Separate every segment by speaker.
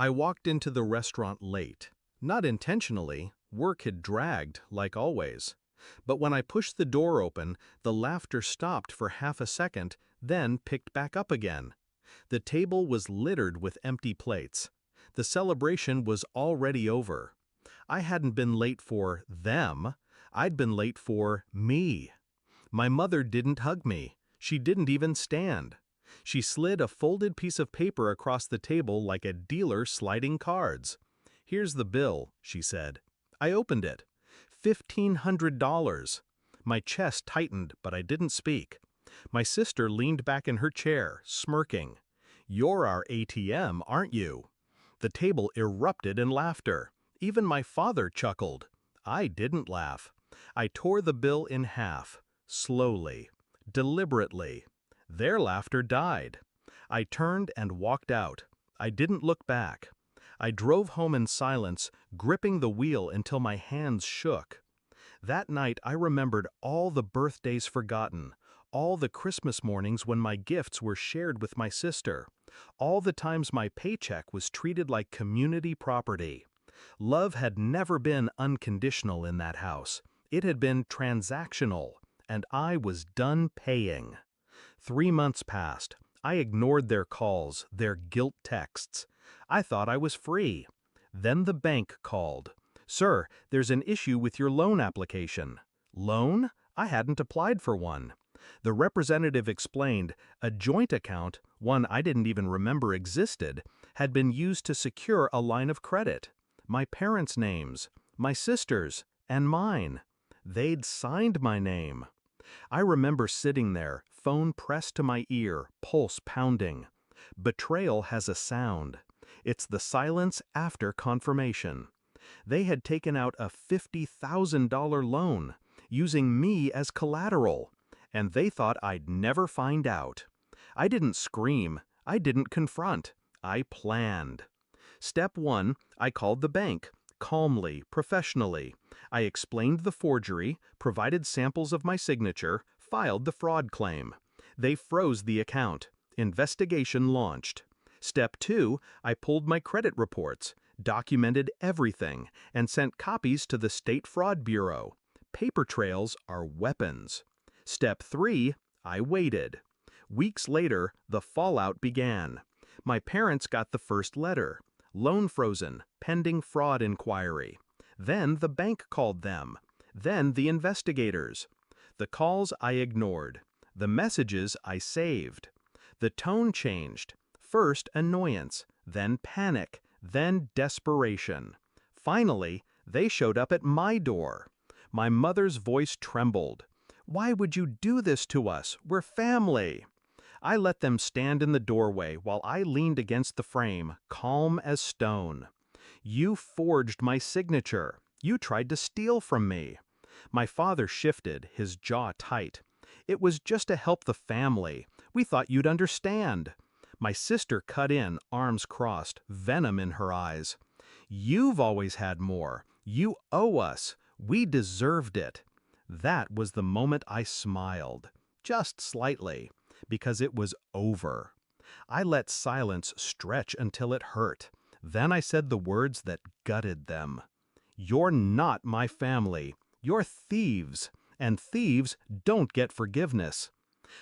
Speaker 1: I walked into the restaurant late. Not intentionally, work had dragged, like always. But when I pushed the door open, the laughter stopped for half a second, then picked back up again. The table was littered with empty plates. The celebration was already over. I hadn't been late for them, I'd been late for me. My mother didn't hug me. She didn't even stand. She slid a folded piece of paper across the table like a dealer sliding cards. "Here's the bill," she said. I opened it. $1,500. My chest tightened, but I didn't speak. My sister leaned back in her chair, smirking. "You're our ATM, aren't you?" The table erupted in laughter. Even my father chuckled. I didn't laugh. I tore the bill in half, slowly, deliberately. Their laughter died. I turned and walked out. I didn't look back. I drove home in silence, gripping the wheel until my hands shook. That night I remembered all the birthdays forgotten, all the Christmas mornings when my gifts were shared with my sister, all the times my paycheck was treated like community property. Love had never been unconditional in that house. It had been transactional, and I was done paying. 3 months passed. I ignored their calls, their guilt texts. I thought I was free. Then the bank called. "Sir, there's an issue with your loan application." Loan? I hadn't applied for one. The representative explained a joint account, one I didn't even remember existed, had been used to secure a line of credit. My parents' names, my sister's, and mine. They'd signed my name. I remember sitting there, phone pressed to my ear, pulse pounding. Betrayal has a sound. It's the silence after confirmation. They had taken out a $50,000 loan, using me as collateral, and they thought I'd never find out. I didn't scream. I didn't confront. I planned. Step 1, I called the bank. Calmly, professionally. I explained the forgery, provided samples of my signature, filed the fraud claim. They froze the account. Investigation launched. Step 2, I pulled my credit reports, documented everything, and sent copies to the State Fraud Bureau. Paper trails are weapons. Step 3, I waited. Weeks later, the fallout began. My parents got the first letter. Loan frozen, pending fraud inquiry. Then the bank called them. Then the investigators. The calls I ignored. The messages I saved. The tone changed. First annoyance, then panic, then desperation. Finally, they showed up at my door. My mother's voice trembled. "Why would you do this to us? We're family." I let them stand in the doorway while I leaned against the frame, calm as stone. "You forged my signature. You tried to steal from me." My father shifted, his jaw tight. "It was just to help the family. We thought you'd understand." My sister cut in, arms crossed, venom in her eyes. "You've always had more. You owe us. We deserved it." That was the moment I smiled. Just slightly. Because it was over. I let silence stretch until it hurt. Then I said the words that gutted them. "You're not my family. You're thieves. And thieves don't get forgiveness."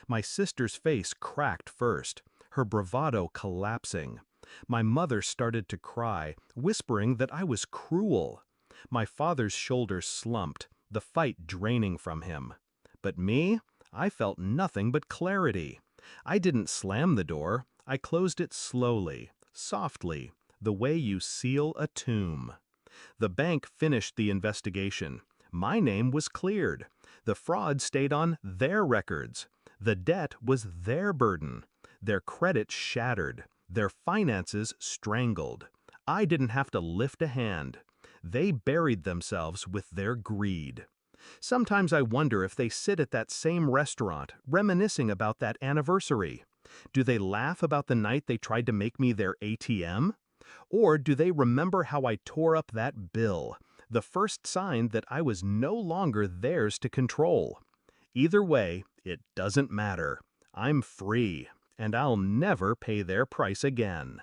Speaker 1: My sister's face cracked first, her bravado collapsing. My mother started to cry, whispering that I was cruel. My father's shoulders slumped, the fight draining from him. But me? I felt nothing but clarity. I didn't slam the door. I closed it slowly, softly, the way you seal a tomb. The bank finished the investigation. My name was cleared. The fraud stayed on their records. The debt was their burden. Their credit shattered. Their finances strangled. I didn't have to lift a hand. They buried themselves with their greed. Sometimes I wonder if they sit at that same restaurant, reminiscing about that anniversary. Do they laugh about the night they tried to make me their ATM? Or do they remember how I tore up that bill, the first sign that I was no longer theirs to control? Either way, it doesn't matter. I'm free, and I'll never pay their price again.